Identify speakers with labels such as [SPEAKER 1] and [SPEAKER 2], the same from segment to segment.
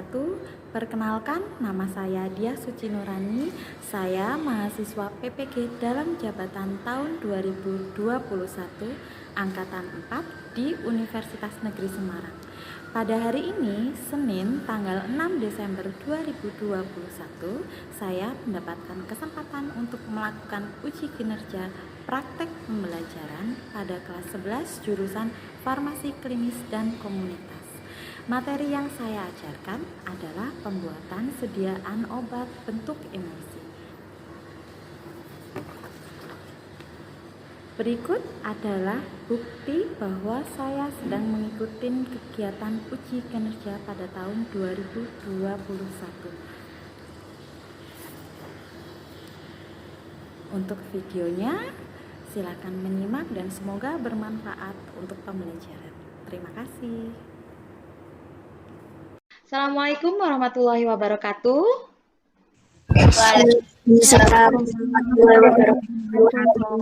[SPEAKER 1] wabarakatuh. Perkenalkan, nama saya Diah Suci Nurani. Saya mahasiswa PPG dalam jabatan tahun 2021 Angkatan 4 di Universitas Negeri Semarang. Pada hari ini, Senin tanggal 6 Desember 2021, saya mendapatkan kesempatan untuk melakukan uji kinerja praktek pembelajaran pada kelas 11 jurusan Farmasi Klinis dan Komunitas. Materi yang saya ajarkan adalah pembuatan sediaan obat bentuk emulsi. Berikut adalah bukti bahwa saya sedang mengikuti kegiatan uji kinerja pada tahun 2021. Untuk videonya, silakan menyimak dan semoga bermanfaat untuk pembelajaran. Terima kasih. Assalamualaikum warahmatullahi wabarakatuh.
[SPEAKER 2] Waalaikumsalam warahmatullahi wabarakatuh.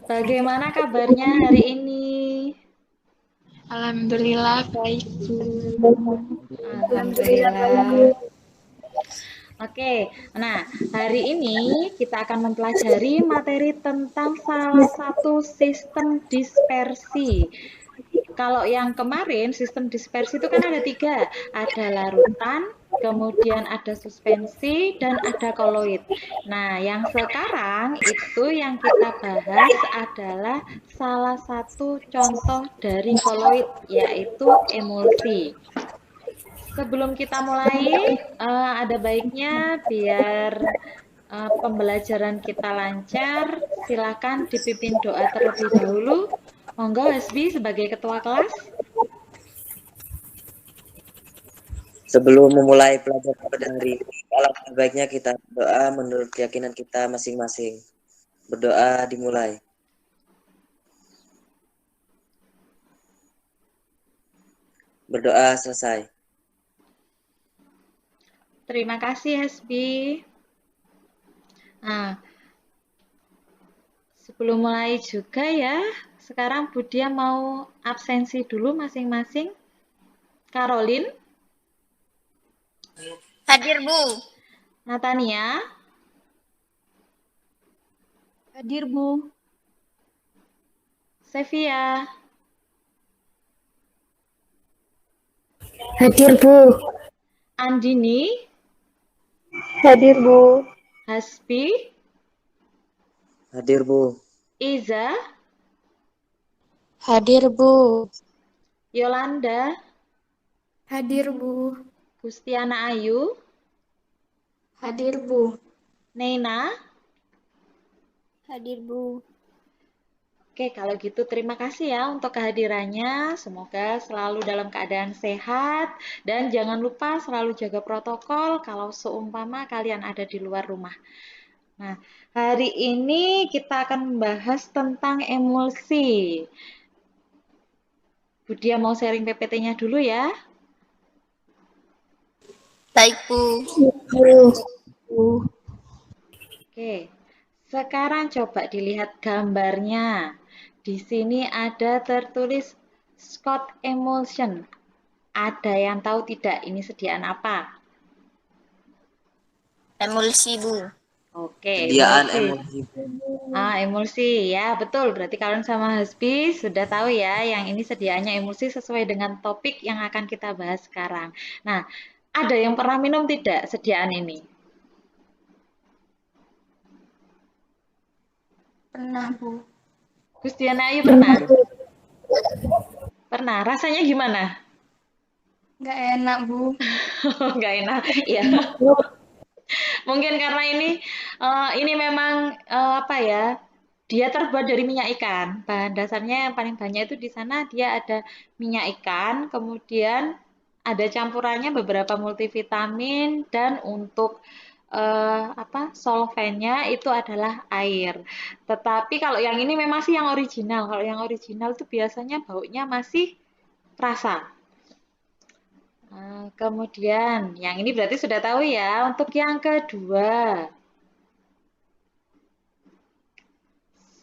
[SPEAKER 1] Bagaimana kabarnya hari ini?
[SPEAKER 2] Alhamdulillah baik, Bu.
[SPEAKER 1] Alhamdulillah. Oke, nah hari ini kita akan mempelajari materi tentang salah satu sistem dispersi. Kalau yang kemarin sistem dispersi itu kan ada 3, ada larutan, kemudian ada suspensi, dan ada koloid. Nah, yang sekarang itu yang kita bahas adalah salah satu contoh dari koloid, yaitu emulsi. Sebelum kita mulai, ada baiknya biar pembelajaran kita lancar, silakan dipimpin doa terlebih dahulu. Monggo Hasbi sebagai ketua kelas.
[SPEAKER 3] Sebelum memulai pelajaran pada hari ini, alangkah baiknya kita berdoa menurut keyakinan kita masing-masing. Berdoa dimulai. Berdoa selesai.
[SPEAKER 1] Terima kasih Hasbi. Nah, sebelum mulai juga ya, sekarang Budia mau absensi dulu masing-masing. Caroline.
[SPEAKER 2] Hadir, Bu.
[SPEAKER 1] Natania.
[SPEAKER 2] Hadir, Bu.
[SPEAKER 1] Sevia.
[SPEAKER 2] Hadir, Bu.
[SPEAKER 1] Andini.
[SPEAKER 2] Hadir, Bu.
[SPEAKER 1] Hasbi.
[SPEAKER 3] Hadir, Bu.
[SPEAKER 1] Iza.
[SPEAKER 2] Hadir, Bu.
[SPEAKER 1] Yolanda.
[SPEAKER 2] Hadir, Bu.
[SPEAKER 1] Gustiana Ayu.
[SPEAKER 2] Hadir, Bu.
[SPEAKER 1] Neina.
[SPEAKER 2] Hadir, Bu.
[SPEAKER 1] Oke, kalau gitu terima kasih ya untuk kehadirannya. Semoga selalu dalam keadaan sehat dan jangan lupa selalu jaga protokol kalau seumpama kalian ada di luar rumah. Nah, hari ini kita akan membahas tentang emulsi. Budia mau sharing PPT-nya dulu ya.
[SPEAKER 2] Baik, Bu.
[SPEAKER 1] Oke, sekarang coba dilihat gambarnya. Di sini ada tertulis Scott Emulsion. Ada yang tahu tidak ini sediaan apa?
[SPEAKER 2] Emulsi, Bu.
[SPEAKER 1] Oke,
[SPEAKER 3] Sediaan
[SPEAKER 1] emulsi.
[SPEAKER 3] emulsi.
[SPEAKER 1] Emulsi ya, betul. Berarti kalian sama Hasbi sudah tahu ya, yang ini sediaannya emulsi sesuai dengan topik yang akan kita bahas sekarang. Nah, ada yang pernah minum tidak sediaan ini?
[SPEAKER 2] Pernah, Bu.
[SPEAKER 1] Gustiana Ayu pernah? Pernah. Rasanya gimana?
[SPEAKER 2] Nggak enak, Bu.
[SPEAKER 1] Nggak enak. Iya. Mungkin karena ini memang apa ya? Dia terbuat dari minyak ikan. Bahan dasarnya yang paling banyak itu di sana dia ada minyak ikan, kemudian ada campurannya beberapa multivitamin dan untuk solvennya itu adalah air. Tetapi kalau yang ini memang sih yang original. Kalau yang original itu biasanya baunya masih terasa. Kemudian yang ini berarti sudah tahu ya. Untuk yang kedua,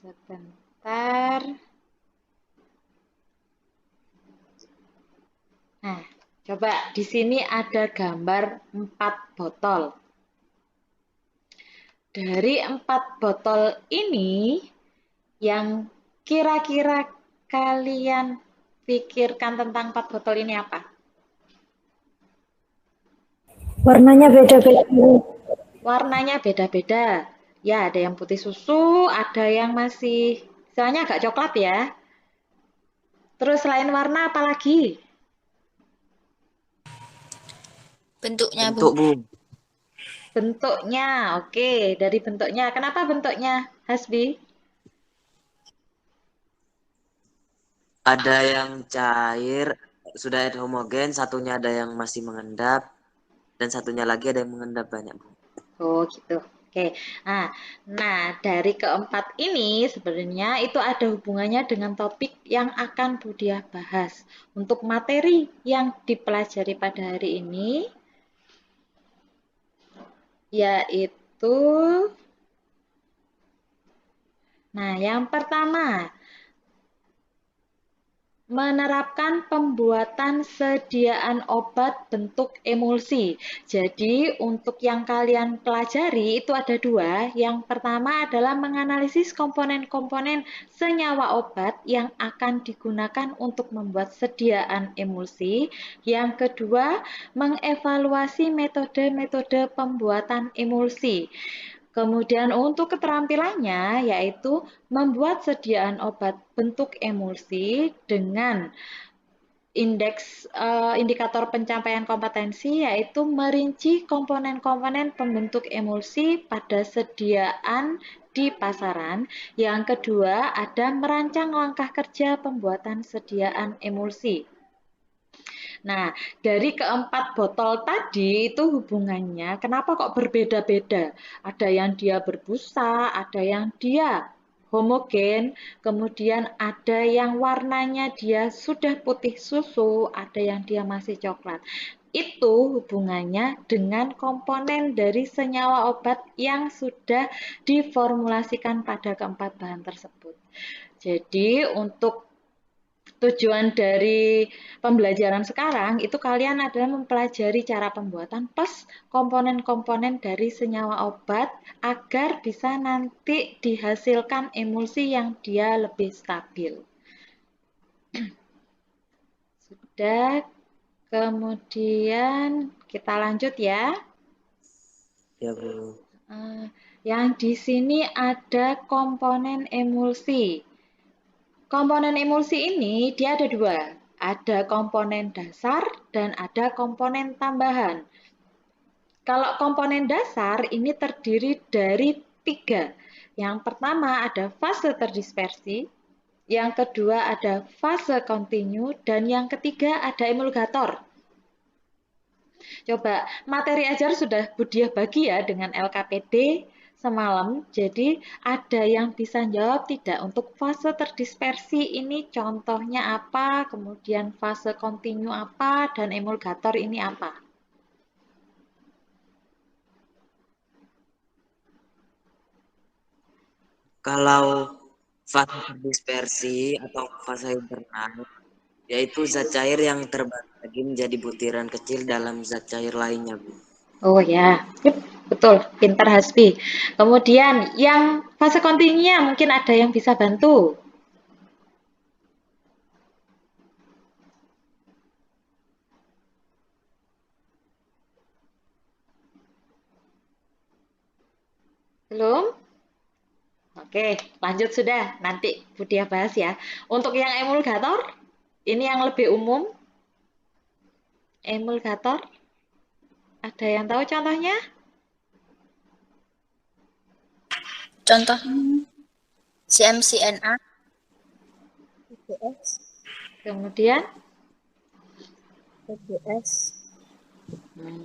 [SPEAKER 1] sebentar. Nah, Coba di sini ada gambar 4 botol. Dari 4 botol ini, yang kira-kira kalian pikirkan tentang 4 botol ini apa?
[SPEAKER 4] Warnanya beda-beda.
[SPEAKER 1] Warnanya beda-beda. Ya, ada yang putih susu, ada yang masih istilahnya agak coklat ya. Terus selain warna apa lagi?
[SPEAKER 2] Bentuknya, Bu.
[SPEAKER 3] Bentuk, Bu.
[SPEAKER 1] Bentuknya. Oke, dari bentuknya. Kenapa bentuknya, Hasbi?
[SPEAKER 3] Ada yang cair, sudah homogen, satunya ada yang masih mengendap, dan satunya lagi ada yang mengendap banyak, Bu.
[SPEAKER 1] Oh, gitu. Oke. Nah, dari keempat ini sebenarnya itu ada hubungannya dengan topik yang akan Budiah bahas. Untuk materi yang dipelajari pada hari ini, yaitu, yang pertama, menerapkan pembuatan sediaan obat bentuk emulsi. Jadi untuk yang kalian pelajari itu ada 2. Yang pertama adalah menganalisis komponen-komponen senyawa obat yang akan digunakan untuk membuat sediaan emulsi. Yang kedua, mengevaluasi metode-metode pembuatan emulsi. Kemudian untuk keterampilannya yaitu membuat sediaan obat bentuk emulsi dengan indikator pencapaian kompetensi yaitu merinci komponen-komponen pembentuk emulsi pada sediaan di pasaran. Yang kedua ada merancang langkah kerja pembuatan sediaan emulsi. Nah, dari keempat botol tadi itu hubungannya kenapa kok berbeda-beda? Ada yang dia berbusa, ada yang dia homogen, kemudian ada yang warnanya dia sudah putih susu, ada yang dia masih coklat. Itu hubungannya dengan komponen dari senyawa obat yang sudah diformulasikan pada keempat bahan tersebut. Jadi untuk tujuan dari pembelajaran sekarang itu kalian adalah mempelajari cara pembuatan plus komponen-komponen dari senyawa obat agar bisa nanti dihasilkan emulsi yang dia lebih stabil. Sudah, kemudian kita lanjut ya.
[SPEAKER 3] Ya, Bu.
[SPEAKER 1] Yang di sini ada komponen emulsi. Komponen emulsi ini dia ada 2, ada komponen dasar dan ada komponen tambahan. Kalau komponen dasar ini terdiri dari 3. Yang pertama ada fase terdispersi, yang kedua ada fase kontinu, dan yang ketiga ada emulgator. Coba materi ajar sudah Budiah bagi ya dengan LKPD semalam. Jadi ada yang bisa jawab tidak? Untuk fase terdispersi ini contohnya apa? Kemudian fase kontinu apa? Dan emulgator ini apa?
[SPEAKER 3] Kalau fase dispersi atau fase internal, yaitu zat cair yang terbagi menjadi butiran kecil dalam zat cair lainnya, Bu.
[SPEAKER 1] Oh ya, betul, pintar Hasbi. Kemudian yang fase kontinunya mungkin ada yang bisa bantu. Belum? Oke, lanjut sudah. Nanti Budiah bahas ya. Untuk yang emulgator, ini yang lebih umum. Emulgator, ada yang tahu contohnya?
[SPEAKER 2] Contoh CMCNA, PGS,
[SPEAKER 1] Kemudian,
[SPEAKER 2] PGS,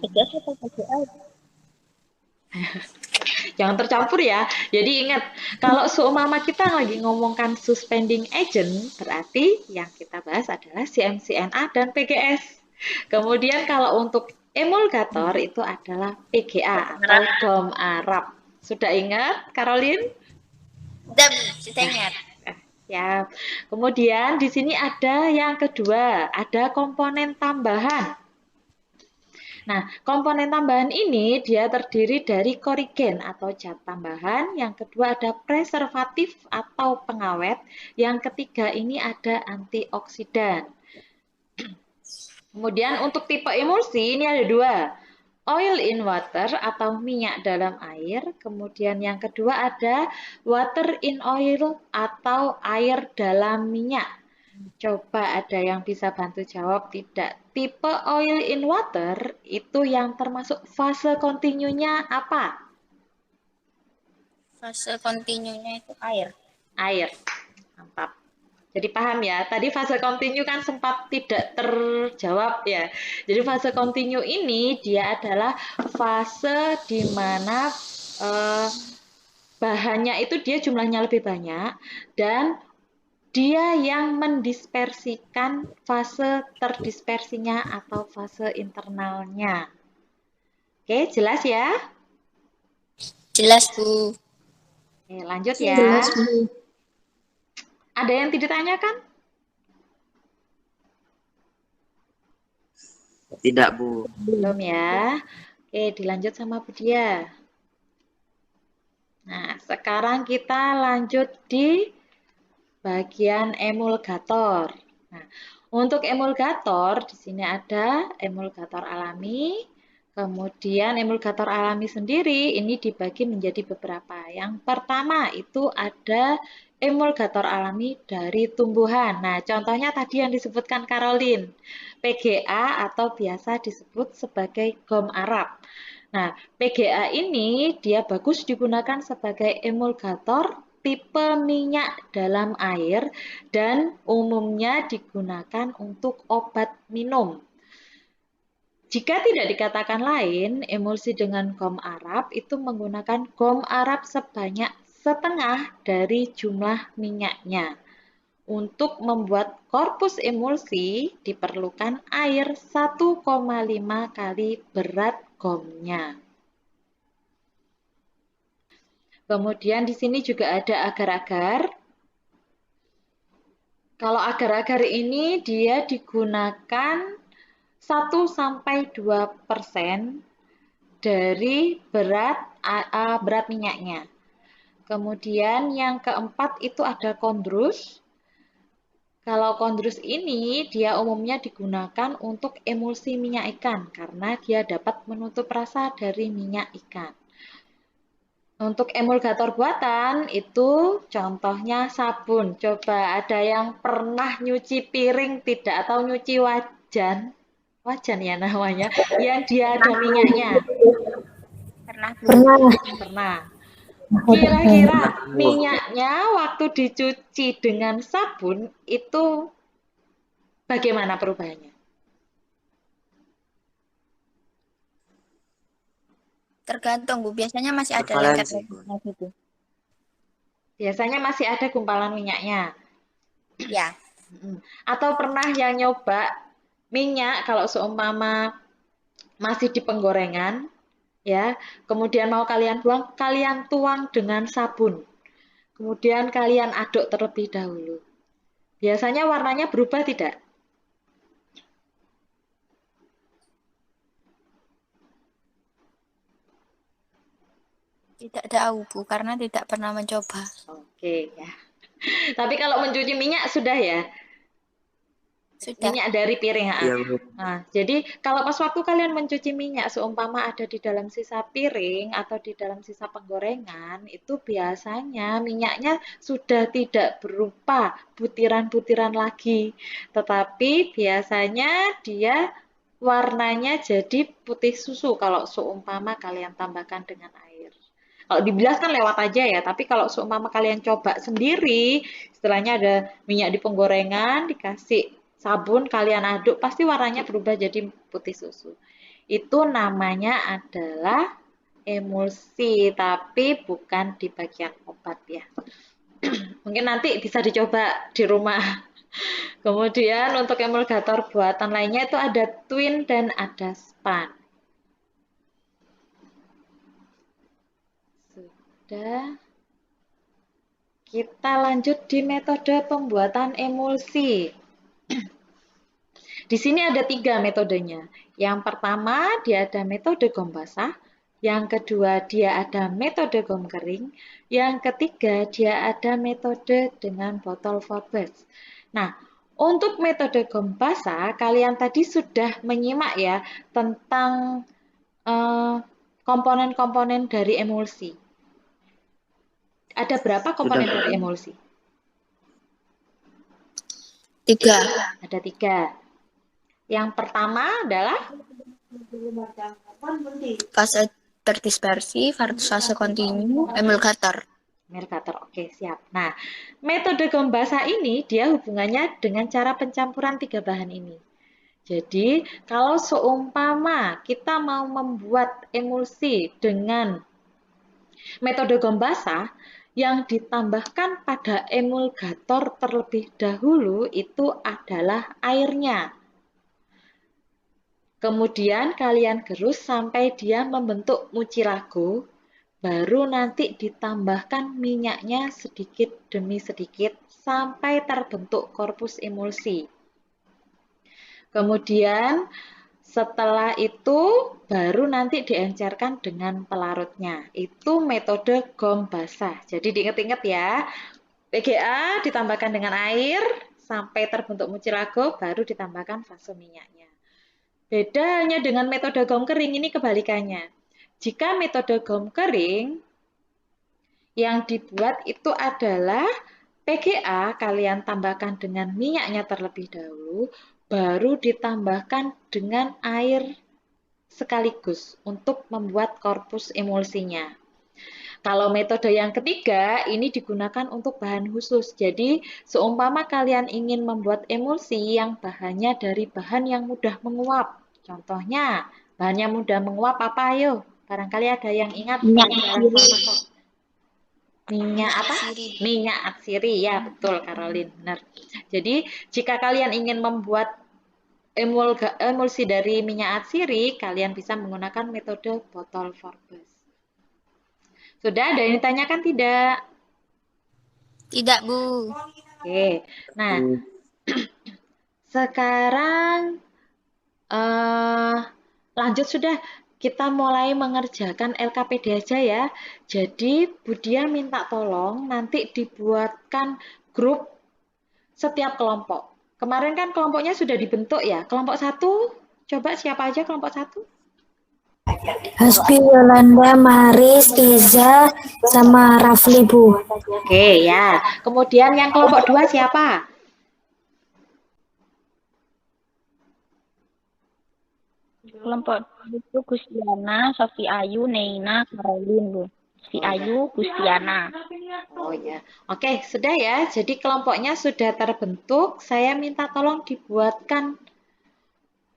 [SPEAKER 2] PGS atau PGS?
[SPEAKER 1] jangan tercampur ya. Jadi ingat, kalau seumpama kita lagi ngomongkan suspending agent, berarti yang kita bahas adalah CMCNA dan PGS. Kemudian kalau untuk emulgator itu adalah PGA atau DOM Arab. Sudah ingat, Caroline?
[SPEAKER 2] Udah, Bu, kita ingat.
[SPEAKER 1] Ya. Kemudian di sini ada yang kedua, ada komponen tambahan. Nah, komponen tambahan ini dia terdiri dari korigen atau zat tambahan, yang kedua ada preservatif atau pengawet, yang ketiga ini ada antioksidan. Kemudian untuk tipe emulsi ini ada dua, oil in water atau minyak dalam air, kemudian yang kedua ada water in oil atau air dalam minyak. Coba ada yang bisa bantu jawab tidak? Tipe oil in water itu yang termasuk fase kontinunya apa?
[SPEAKER 2] Fase kontinunya itu air.
[SPEAKER 1] Air. Mantap. Jadi paham ya, tadi fase kontinu kan sempat tidak terjawab ya. Jadi fase kontinu ini dia adalah fase di mana bahannya itu dia jumlahnya lebih banyak dan dia yang mendispersikan fase terdispersinya atau fase internalnya. Oke, jelas ya?
[SPEAKER 2] Jelas, Bu.
[SPEAKER 1] Oke, lanjut ya.
[SPEAKER 4] Jelas, Bu.
[SPEAKER 1] Ada yang tidak ditanyakan?
[SPEAKER 3] Tidak, Bu.
[SPEAKER 1] Belum ya. Oke, dilanjut sama Bu Dia. Nah, sekarang kita lanjut di bagian emulgator. Nah, untuk emulgator di sini ada emulgator alami. Kemudian emulgator alami sendiri ini dibagi menjadi beberapa. Yang pertama itu ada emulgator alami dari tumbuhan. Nah, contohnya tadi yang disebutkan Caroline, PGA atau biasa disebut sebagai gom Arab. Nah, PGA ini dia bagus digunakan sebagai emulgator tipe minyak dalam air dan umumnya digunakan untuk obat minum. Jika tidak dikatakan lain, emulsi dengan gom Arab itu menggunakan gom Arab sebanyak setengah dari jumlah minyaknya. Untuk membuat korpus emulsi diperlukan air 1,5 kali berat gomnya. Kemudian di sini juga ada agar-agar. Kalau agar-agar ini dia digunakan 1-2% dari berat minyaknya. Kemudian yang keempat itu ada kondrus. Kalau kondrus ini dia umumnya digunakan untuk emulsi minyak ikan karena dia dapat menutup rasa dari minyak ikan. Untuk emulgator buatan itu contohnya sabun. Coba ada yang pernah nyuci piring tidak atau nyuci wajan? Wajan ya namanya, yang dia ada minyaknya.
[SPEAKER 2] Pernah, Bu.
[SPEAKER 4] Pernah.
[SPEAKER 1] Pernah.
[SPEAKER 4] Nah,
[SPEAKER 1] Kira-kira
[SPEAKER 3] Bu.
[SPEAKER 1] minyaknya waktu dicuci dengan sabun itu bagaimana perubahannya?
[SPEAKER 2] Tergantung, Bu. Biasanya masih ada
[SPEAKER 3] Bervalensi, Bu.
[SPEAKER 2] lengket-lengketnya gitu.
[SPEAKER 1] Biasanya masih ada gumpalan minyaknya.
[SPEAKER 2] Ya.
[SPEAKER 1] Atau pernah yang nyoba minyak kalau seumpama masih di penggorengan, ya, kemudian mau kalian buang, kalian tuang dengan sabun. Kemudian kalian aduk terlebih dahulu. Biasanya warnanya berubah tidak?
[SPEAKER 2] Tidak tahu, Bu, karena tidak pernah mencoba.
[SPEAKER 1] Oke, ya. Tapi kalau mencuci minyak sudah ya?
[SPEAKER 2] Sudah.
[SPEAKER 1] Minyak dari piring.
[SPEAKER 3] Iya, Bu.
[SPEAKER 1] Nah, jadi kalau pas waktu kalian mencuci minyak, seumpama ada di dalam sisa piring atau di dalam sisa penggorengan, itu biasanya minyaknya sudah tidak berupa butiran-butiran lagi, tetapi biasanya dia warnanya jadi putih susu kalau seumpama kalian tambahkan dengan air. Kalau dibilas kan lewat aja ya, tapi kalau seumpama kalian coba sendiri, istilahnya ada minyak di penggorengan, dikasih sabun, kalian aduk, pasti warnanya berubah jadi putih susu. Itu namanya adalah emulsi, tapi bukan di bagian obat ya. Mungkin nanti bisa dicoba di rumah. Kemudian untuk emulgator buatan lainnya itu ada twin dan ada span. Sudah. Kita lanjut di metode pembuatan emulsi. Di sini ada 3 metodenya. Yang pertama, dia ada metode gom basah. Yang kedua, dia ada metode gom kering. Yang ketiga, dia ada metode dengan botol Forbes. Nah, untuk metode gom basah, kalian tadi sudah menyimak ya tentang komponen-komponen dari emulsi. Ada berapa komponen
[SPEAKER 3] Sudah.
[SPEAKER 1] dari emulsi?
[SPEAKER 2] 3.
[SPEAKER 1] Ada 3. Yang pertama adalah
[SPEAKER 2] Fase terdispersi, fase kontinu, emulgator.
[SPEAKER 1] emulgator. Oke, siap. Nah, metode gom basah ini dia hubungannya dengan cara pencampuran 3 bahan ini. Jadi, kalau seumpama kita mau membuat emulsi dengan metode gom basah, yang ditambahkan pada emulgator terlebih dahulu itu adalah airnya. Kemudian kalian gerus sampai dia membentuk mucilago, baru nanti ditambahkan minyaknya sedikit demi sedikit sampai terbentuk korpus emulsi. Kemudian setelah itu baru nanti diencerkan dengan pelarutnya. Itu metode gom basah. Jadi diingat-ingat ya, PGA ditambahkan dengan air sampai terbentuk mucilago, baru ditambahkan fase minyaknya. Bedanya dengan metode gom kering ini kebalikannya. Jika metode gom kering, yang dibuat itu adalah PGA kalian tambahkan dengan minyaknya terlebih dahulu, baru ditambahkan dengan air sekaligus untuk membuat korpus emulsinya. Kalau metode yang ketiga, ini digunakan untuk bahan khusus. Jadi, seumpama kalian ingin membuat emulsi yang bahannya dari bahan yang mudah menguap. Contohnya, bahan yang mudah menguap apa ayo? Barangkali ada yang ingat pelajaran farmako. Minyak apa? Minyak atsiri, ya betul Caroline, benar. Jadi jika kalian ingin membuat emulsi dari minyak atsiri, kalian bisa menggunakan metode botol Forbes. Sudah ada yang ditanyakan tidak?
[SPEAKER 2] Tidak, Bu.
[SPEAKER 1] Oke, nah sekarang lanjut sudah. Kita mulai mengerjakan LKPD aja ya. Jadi Budia minta tolong nanti dibuatkan grup setiap kelompok. Kemarin kan kelompoknya sudah dibentuk ya. Kelompok 1, coba siapa aja kelompok 1?
[SPEAKER 4] Hasbi, Yolanda, Maris, Iza, sama Rafli, Bu.
[SPEAKER 1] Oke ya. Kemudian yang kelompok 2 siapa?
[SPEAKER 5] Kelompok itu Gustiana, Sofi Ayu, Neina, Caroline, Bu. Si Ayu, Gustiana.
[SPEAKER 1] Oh ya. Oke, sudah ya. Jadi kelompoknya sudah terbentuk. Saya minta tolong dibuatkan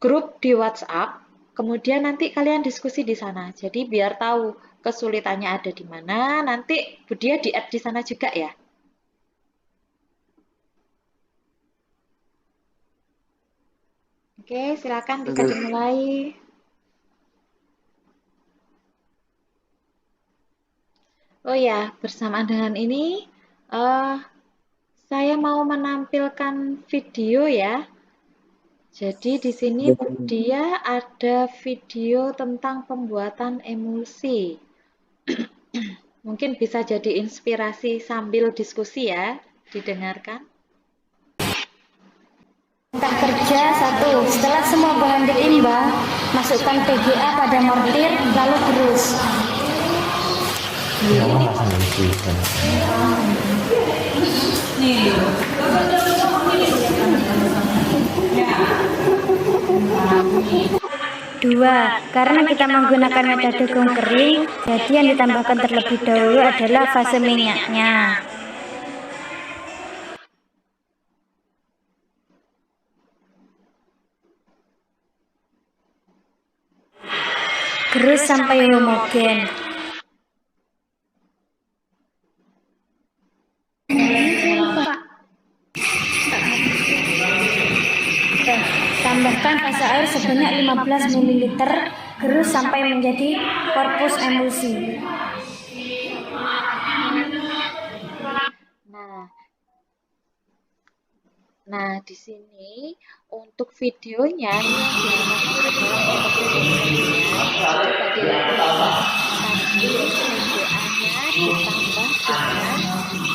[SPEAKER 1] grup di WhatsApp. Kemudian nanti kalian diskusi di sana. Jadi biar tahu kesulitannya ada di mana. Nanti Budia di-add di sana juga ya. Oke, silakan bisa dimulai. Oh ya, bersamaan dengan ini, saya mau menampilkan video ya. Jadi di sini dia ada video tentang pembuatan emulsi. Mungkin bisa jadi inspirasi sambil diskusi ya, didengarkan.
[SPEAKER 6] Langkah kerja 1. Setelah semua bahan diimbang, masukkan PGA pada mortir, lalu gerus. Dua, karena kita menggunakan metode gom kering, jadi yang ditambahkan terlebih dahulu adalah fase minyaknya. Gerus sampai homogen. Tambahkan fase air sebanyak 15 ml, gerus sampai menjadi korpus emulsi.
[SPEAKER 1] Nah, Nah, di sini untuk videonya ini yang digunakan adalah seperti berikutnya. Jadi coba dilihat, tadi PGA-nya ditambah dengan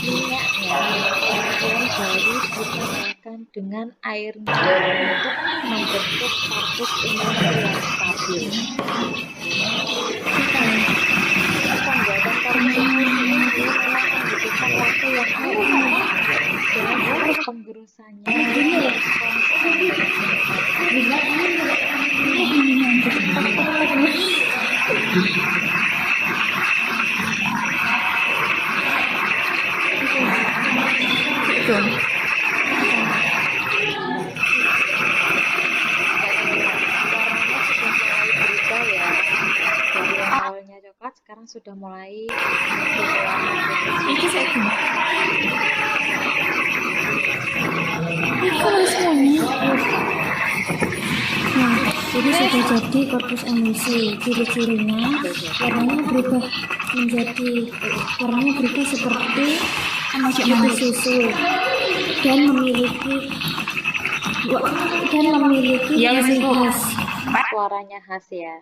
[SPEAKER 1] minyaknya, kemudian baru ditambahkan dengan airnya untuk membentuk korpus emulsi yang stabil. Pembuatan korpus emulsi ini memang membutuhkan waktu yang cukup lama dengan proses penggerusannya yang harus konstan. Warnanya sudah mulai berubah ya. Dari yang awalnya coklat sekarang sudah mulai berwarna putih.
[SPEAKER 6] Nah, ini sudah jadi korpus emulsi. Ciri-cirinya warnanya berubah seperti putih susu dan memiliki ciri khas.
[SPEAKER 1] Suaranya khas ya.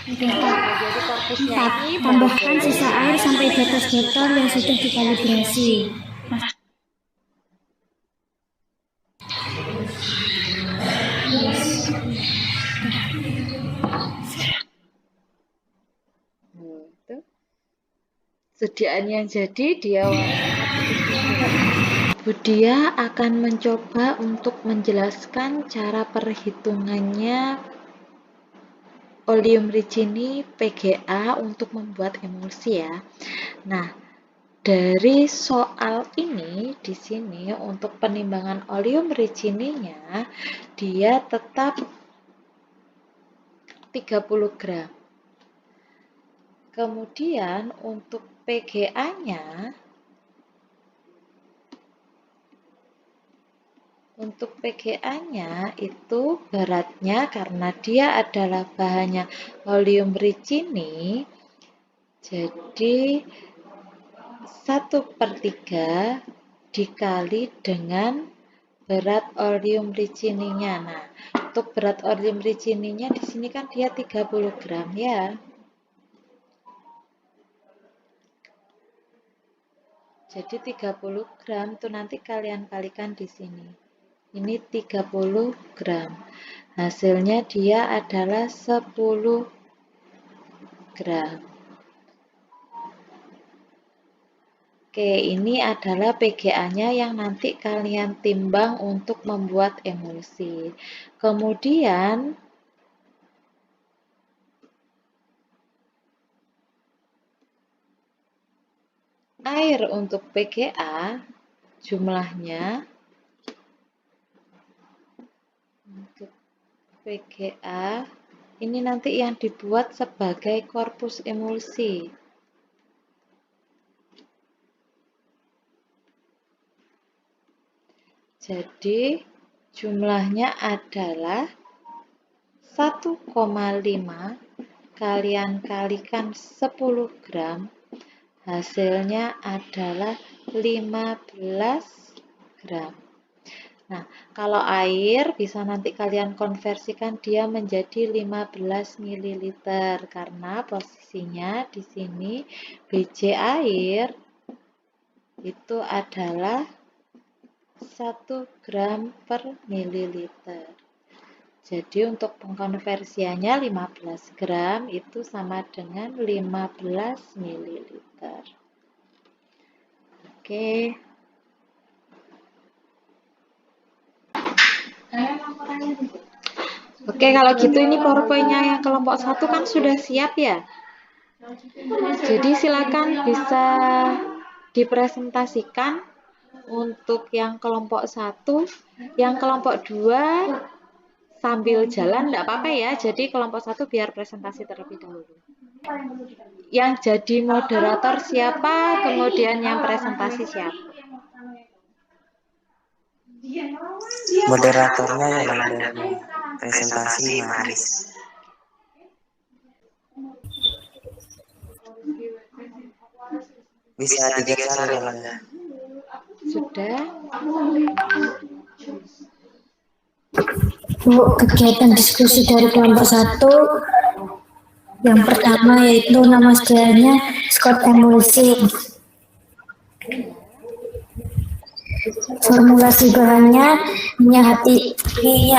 [SPEAKER 6] Oke,
[SPEAKER 1] Jadi korpusnya
[SPEAKER 6] 4.
[SPEAKER 1] ini
[SPEAKER 6] Tambahkan sisa air sampai batas botol yang sudah dikalibrasi.
[SPEAKER 1] itu sediaan yang jadi dia warnanya putih. Budia akan mencoba untuk menjelaskan cara perhitungannya oleum ricini PGA untuk membuat emulsi ya. Nah, dari soal ini di sini untuk penimbangan oleum ricininya dia tetap 30 gram. Kemudian untuk PGA-nya itu beratnya karena dia adalah bahannya oleum ricini, jadi 1/3 dikali dengan berat oleum ricininya. Nah, untuk berat oleum ricininya di sini kan dia 30 gram ya. Jadi 30 gram tuh nanti kalian kalikan di sini. Ini 30 gram. Hasilnya dia adalah 10 gram. Oke, ini adalah PGA-nya yang nanti kalian timbang untuk membuat emulsi. Kemudian air untuk PGA jumlahnya untuk PGA ini nanti yang dibuat sebagai korpus emulsi. Jadi jumlahnya adalah 1,5 kalian kalikan 10 gram, hasilnya adalah 15 gram. Nah, kalau air bisa nanti kalian konversikan dia menjadi 15 ml karena posisinya di sini biji air itu adalah 1 gram per mililiter. Jadi untuk pengkonversiannya 15 gram itu sama dengan 15 mililiter. Oke. Oke, kalau gitu ini PowerPoint-nya yang kelompok 1 kan sudah siap ya. Jadi silakan bisa dipresentasikan untuk yang kelompok 1, yang kelompok 2 sambil jalan enggak apa-apa ya. Jadi kelompok 1 biar presentasi terlebih dahulu. Yang jadi moderator siapa, kemudian yang presentasi siapa?
[SPEAKER 3] Moderatornya Yolanda, presentasi Maris. Bisa digeser Yolanda.
[SPEAKER 1] Sudah?
[SPEAKER 4] Bu, kegiatan diskusi dari kelompok 1 yang pertama yaitu nama sedianya Scott Emulsi. Formulasi bahannya minyak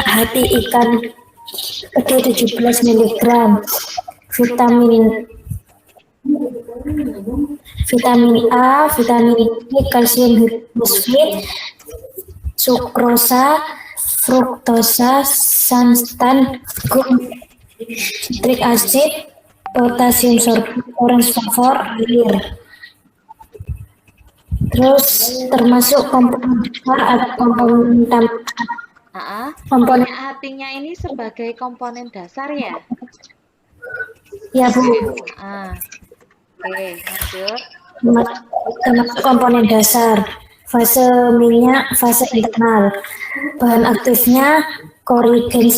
[SPEAKER 4] hati ikan gede 17 mg, vitamin A, vitamin D, kalsium hidrofosfat, sukrosa, fruktosa, santan, citric acid, potasium sorbit, orange flavor, air. Terus termasuk komponen besar atau komponen komponen
[SPEAKER 1] Minyak hatinya ini sebagai komponen dasar ya?
[SPEAKER 4] ya Bu,
[SPEAKER 1] Oke, lanjut.
[SPEAKER 4] termasuk komponen dasar. Fase minyak, fase internal. Bahan aktifnya korigen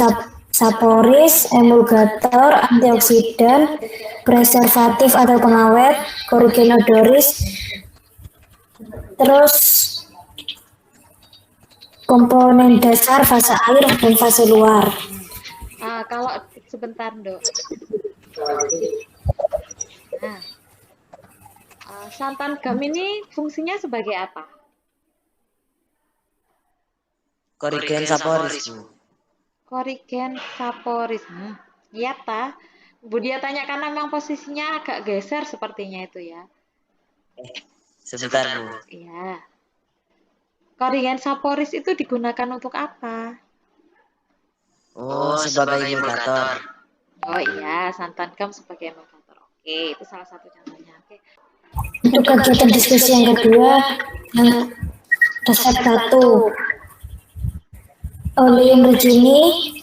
[SPEAKER 4] saporis, emulgator, antioksidan, preservatif atau pengawet, korigen odoris. Terus komponen dasar fase air dan fase luar.
[SPEAKER 1] Kalau sebentar, Dok. Santan gam ini fungsinya sebagai apa?
[SPEAKER 3] Korigen saporis, Bu.
[SPEAKER 1] Korigen saporis. Iya, ta. Bu dia tanyakan memang posisinya agak geser sepertinya itu ya.
[SPEAKER 3] Sebentar, Bu.
[SPEAKER 1] Iya. Korigen saporis itu digunakan untuk apa?
[SPEAKER 3] Oh, sebagai emulgator.
[SPEAKER 1] Oh iya, santan gam sebagai emulgator. Oke, itu salah satu contohnya. Oke.
[SPEAKER 4] Untuk kegiatan diskusi yang kedua, yang resep 1. Oleum regini,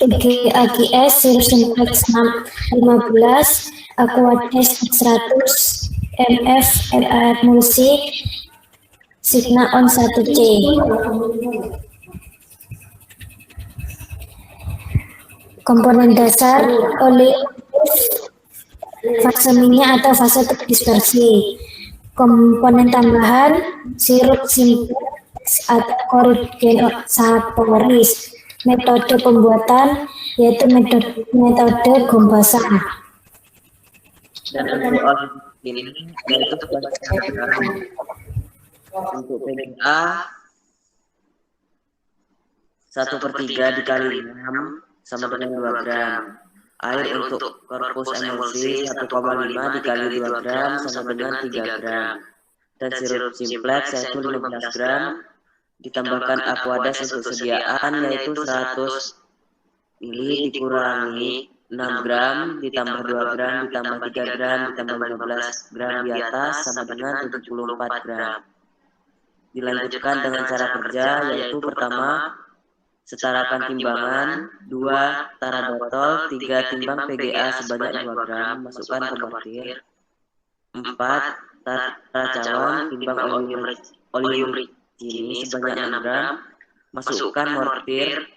[SPEAKER 4] PGAGS, sirup simplex 15, aquades 100 mf, air emulsi, sigma on 1C. Komponen dasar oleum, fase minyak atau fase terdispersi. Komponen tambahan sirup simplex atau korigen saporis. Metode pembuatan yaitu metode gombasan.
[SPEAKER 3] Dan untuk oleum ini yaitu sebagai untuk PGA 1/3 dikali 6 sama dengan 2 gram. Air untuk korpus emulsi 1,5 dikali 2 gram sama dengan 3 gram. Dan sirup simplex yaitu 15 gram. Ditambahkan aquades untuk sediaan yaitu 100 ml dikurangi 6 gram ditambah 2 gram ditambah 3 gram ditambah 15 gram di atas sama dengan 74 gram. Dilanjutkan dengan cara kerja yaitu pertama setarakan timbangan, 2 tara botol, 3 timbang PGA sebanyak 2 gram, masukkan ke mortir. 4 tara cawan, timbang oleum regini sebanyak 6 gram, masukkan mortir.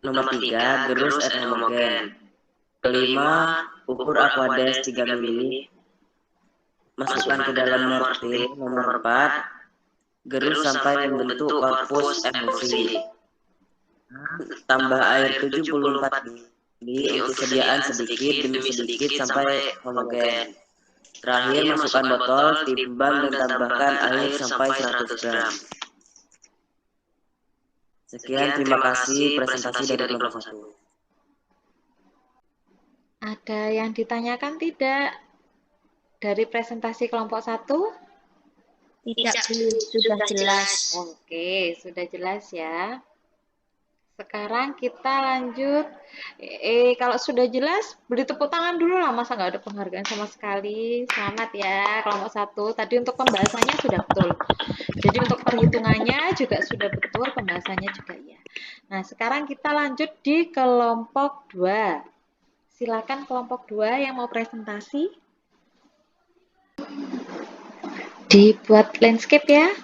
[SPEAKER 3] Nomor 3, gerus air homogen. Kelima, ukur aquades 3 ml, masukkan ke dalam mortir. Nomor 4, gerus sampai membentuk korpus emulsi. Tambah air 74 ml untuk sediaan sedikit demi sedikit sampai homogen. Terakhir masukkan botol, timbang dan tambahkan air sampai 100 gram. Sekian, terima kasih presentasi dari kelompok 1.
[SPEAKER 1] Ada yang ditanyakan tidak dari presentasi kelompok 1?
[SPEAKER 2] Tidak, Bu. Sudah jelas.
[SPEAKER 1] Oke, sudah jelas ya. Sekarang kita lanjut. Kalau sudah jelas, beri tepuk tangan dulu lah. Masa nggak ada penghargaan sama sekali. Selamat ya, kelompok 1. Tadi untuk pembahasannya sudah betul. Jadi untuk perhitungannya juga sudah betul, pembahasannya juga ya. Nah, sekarang kita lanjut di kelompok 2. Silakan kelompok 2 yang mau presentasi. Dibuat landscape ya.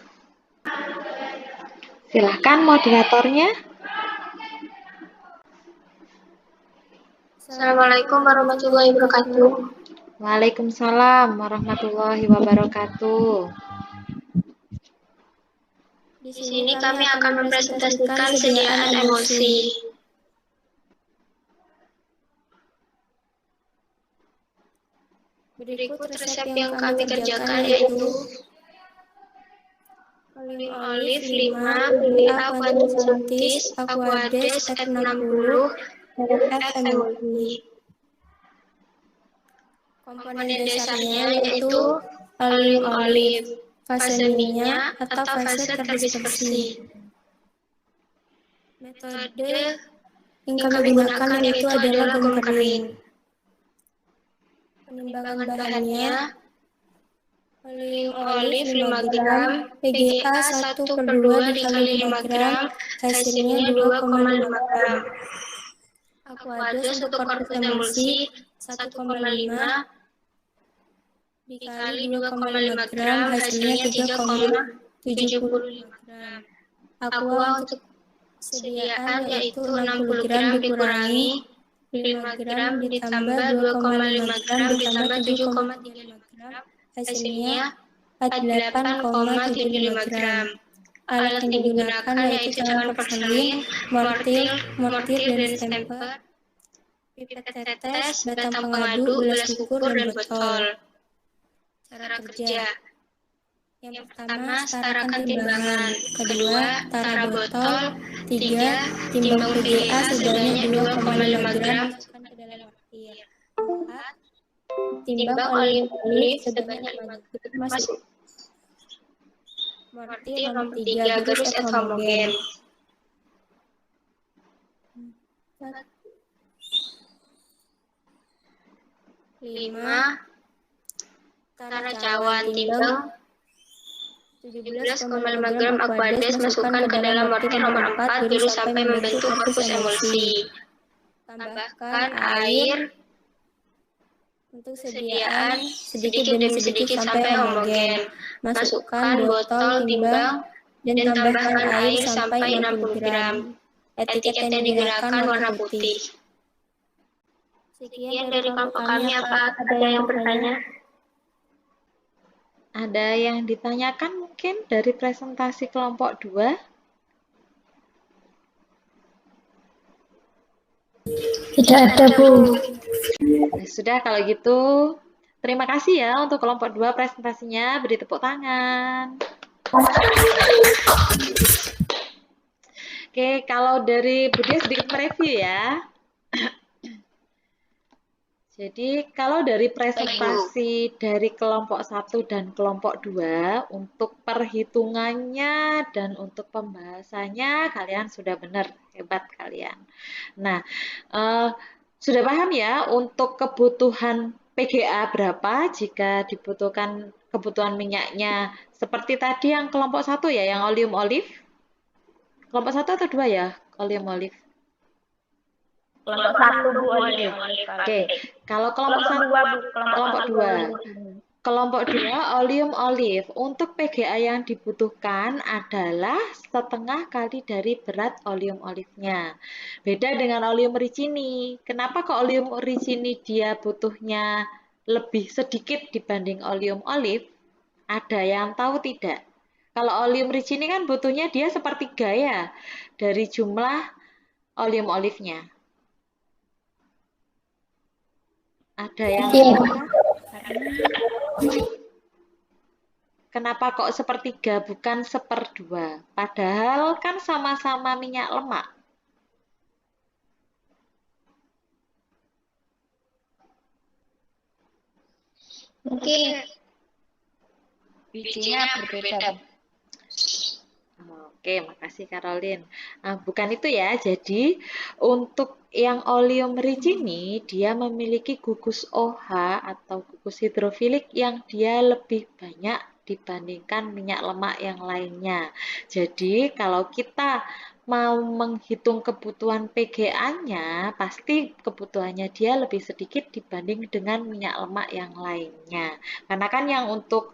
[SPEAKER 1] Silakan moderatornya.
[SPEAKER 7] Assalamualaikum warahmatullahi wabarakatuh.
[SPEAKER 1] Waalaikumsalam warahmatullahi wabarakatuh.
[SPEAKER 6] Di
[SPEAKER 2] Di sini kami akan mempresentasikan sediaan emosi. Berikut resep yang kami kerjakan yaitu olive 5, PDA Quantis, Aquades at 60, RF emulsi. Komponen dasarnya yaitu olive, fase minyak atau fase terdispersi. Metode yang kami gunakan yaitu adalah gom kering. Penimbangan bahannya olive 5 gram, PGA 1/2 dikali 5 gram, hasilnya 2,5 gram. Aquades untuk korpus emulsi 1,5 dikali 2,5 gram, hasilnya 3,75 gram. Aqua untuk sediaan yaitu 60 gram dikurangi 5 gram ditambah 2,5 gram ditambah 7,35 gram, hasilnya 48,75 gram. Alat yang digunakan yaitu cawan porselin, mortir dan stemper, pipet tetes, batang pengadu, gelas ukur, dan botol. Cara kerja. Yang pertama, setarakan timbangan. Kedua, tara botol. Tiga, timbang PDA sebanyak 2,5 gram masukkan ke dalam mortir. Empat, timbang olive sebanyak 5 gram masuk mortir. Nomor 3, garus et homogen. 5, tara cawan timbang 17,5 gram Aquades masukkan ke dalam mortir nomor 4 dulu sampai membentuk korpus emulsi. Tambahkan air untuk sediaan sedikit demi sedikit sampai homogen. Masukkan botol timbang dan tambahkan air sampai 60 gram. Etiket yang digunakan warna putih. Sekian dari kelompok kami, apa ada yang bertanya?
[SPEAKER 1] Ada yang ditanyakan mungkin dari presentasi kelompok 2?
[SPEAKER 4] Tidak ada, Bu.
[SPEAKER 1] Nah, sudah kalau gitu, terima kasih ya untuk kelompok 2 presentasinya. Beri tepuk tangan. Oke, kalau dari Budia sedikit mereview ya. Jadi kalau dari presentasi dari kelompok 1 dan kelompok 2 untuk perhitungannya dan untuk pembahasannya kalian sudah benar, hebat kalian. Nah, sudah paham ya untuk kebutuhan PGA berapa jika dibutuhkan kebutuhan minyaknya seperti tadi yang kelompok 1 ya, yang oleum olive. Kelompok 1 atau 2 ya, oleum olive?
[SPEAKER 5] Kelompok 1 Bu Olive.
[SPEAKER 1] Oke, kalau kelompok 1, kelompok 2. Kelompok 2 oleum olive. Untuk PGA yang dibutuhkan adalah setengah kali dari berat oleum olive-nya. Beda dengan oleum ricini. Kenapa kok oleum ricini dia butuhnya lebih sedikit dibanding oleum olive? Ada yang tahu tidak? Kalau oleum ricini kan butuhnya dia sepertiga ya dari jumlah oleum olive-nya. Ada yang tahu? Kenapa kok sepertiga bukan seperdua? Padahal kan sama-sama minyak lemak.
[SPEAKER 2] Mungkin bijinya berbeda.
[SPEAKER 1] Oke, makasih Caroline. Nah, bukan itu ya. Jadi untuk yang oleum ricini dia memiliki gugus OH atau gugus hidrofilik yang dia lebih banyak dibandingkan minyak lemak yang lainnya. Jadi kalau kita mau menghitung kebutuhan PGA-nya, pasti kebutuhannya dia lebih sedikit dibanding dengan minyak lemak yang lainnya. Karena kan yang untuk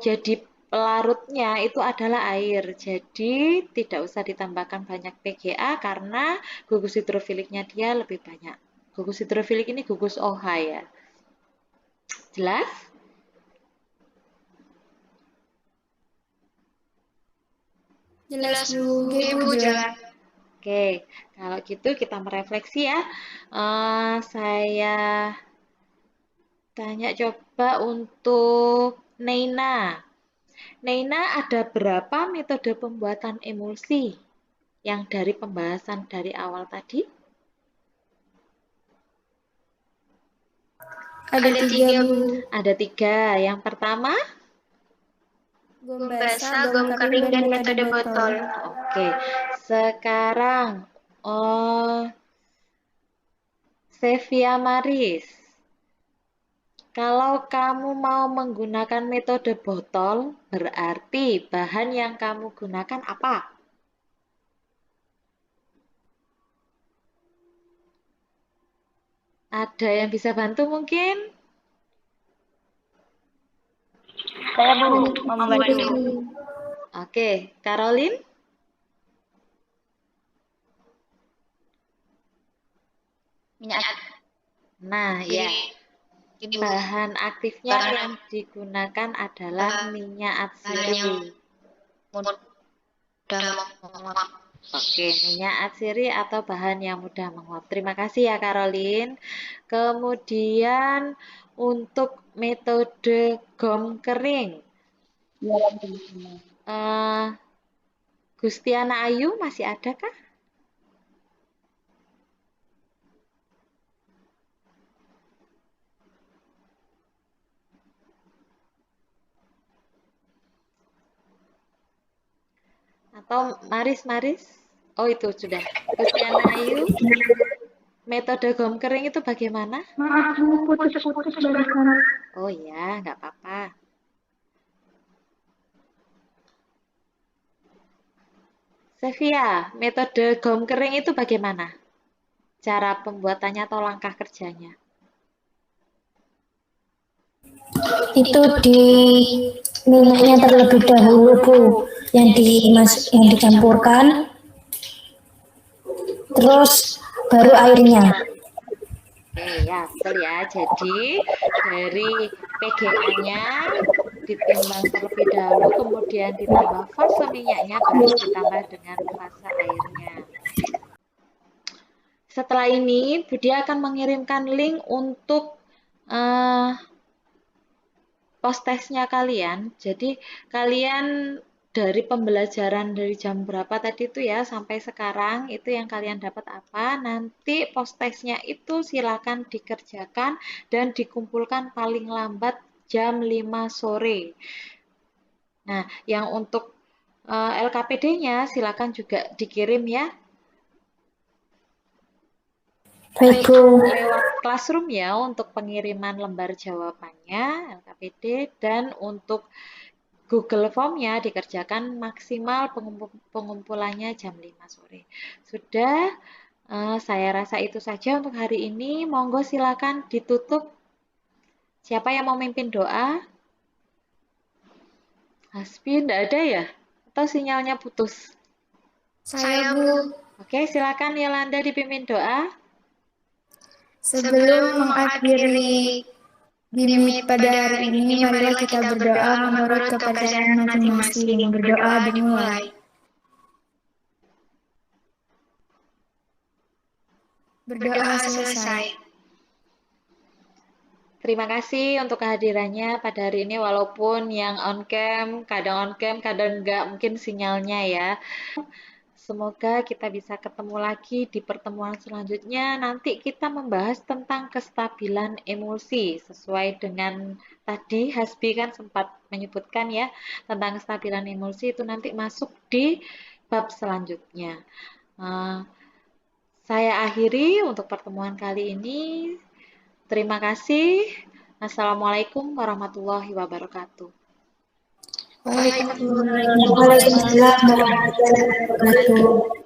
[SPEAKER 1] jadi pelarutnya itu adalah air. Jadi tidak usah ditambahkan banyak PGA karena gugus hidrofiliknya dia lebih banyak. Gugus hidrofilik ini gugus OH ya. Jelas?
[SPEAKER 2] Jelas Bu. Bu jelas.
[SPEAKER 1] Oke, kalau gitu kita merefleksi ya. Saya tanya coba untuk Neina. Neina, ada berapa metode pembuatan emulsi yang dari pembahasan dari awal tadi?
[SPEAKER 2] Ada 3 Bu.
[SPEAKER 1] Ada 3. Yang pertama?
[SPEAKER 2] Gom basah, gom kering, dan metode botol.
[SPEAKER 1] Oke, sekarang Sevia Maris. Kalau kamu mau menggunakan metode botol, berarti bahan yang kamu gunakan apa? Ada yang bisa bantu mungkin?
[SPEAKER 5] Saya Bu, membantu.
[SPEAKER 1] Oke, Caroline?
[SPEAKER 5] Minyak.
[SPEAKER 1] Nah, ya. Bahan aktifnya yang digunakan adalah minyak atsiri. Oke, minyak atsiri atau bahan yang mudah menguap. Terima kasih ya, Caroline. Kemudian untuk metode gom kering. Gustiana Ayu masih ada kah? Atau Maris? Oh, itu sudah. Gustiana Ayu, metode gom kering itu bagaimana?
[SPEAKER 4] Maaf Bu, putus-putus barusan.
[SPEAKER 1] Oh ya, nggak apa-apa. Sevia, metode gom kering itu bagaimana? Cara pembuatannya atau langkah kerjanya?
[SPEAKER 4] Itu di minyaknya terlebih dahulu Bu, yang dicampurkan, terus baru airnya.
[SPEAKER 1] Oke, ya betul ya. Jadi dari PGA-nya ditimbang terlebih dahulu, kemudian ditambah fase minyaknya, baru ditambah dengan fase airnya. Setelah ini, Budi akan mengirimkan link untuk post-testnya kalian. Jadi kalian dari pembelajaran dari jam berapa tadi itu ya sampai sekarang itu yang kalian dapat apa, nanti post-testnya itu silakan dikerjakan dan dikumpulkan paling lambat jam 5 sore. Nah, yang untuk LKPD-nya silakan juga dikirim ya.
[SPEAKER 4] Baik Bu.
[SPEAKER 1] Lewat Classroom ya untuk pengiriman lembar jawabannya LKPD, dan untuk Google Form-nya dikerjakan maksimal pengumpulannya jam 5 sore. Sudah, saya rasa itu saja untuk hari ini. Monggo silakan ditutup. Siapa yang mau mimpin doa? Hasbi, enggak ada ya? Atau sinyalnya putus?
[SPEAKER 2] Saya Bu.
[SPEAKER 1] Oke, silakan Yolanda dipimpin doa.
[SPEAKER 2] Sebelum mengakhiri Bimit pada hari ini, marilah kita berdoa menurut kepercayaan masing-masing. Berdoa dimulai. Berdoa selesai.
[SPEAKER 1] Terima kasih untuk kehadirannya pada hari ini, walaupun yang on cam, kadang enggak, mungkin sinyalnya ya. Semoga kita bisa ketemu lagi di pertemuan selanjutnya. Nanti kita membahas tentang kestabilan emulsi. Sesuai dengan tadi Hasbi kan sempat menyebutkan ya, tentang kestabilan emulsi itu nanti masuk di bab selanjutnya. Saya akhiri untuk pertemuan kali ini. Terima kasih. Assalamualaikum warahmatullahi wabarakatuh.
[SPEAKER 2] Waalaikumsalam.
[SPEAKER 4] Waalaikumsalam warahmatullahi wabarakatuh.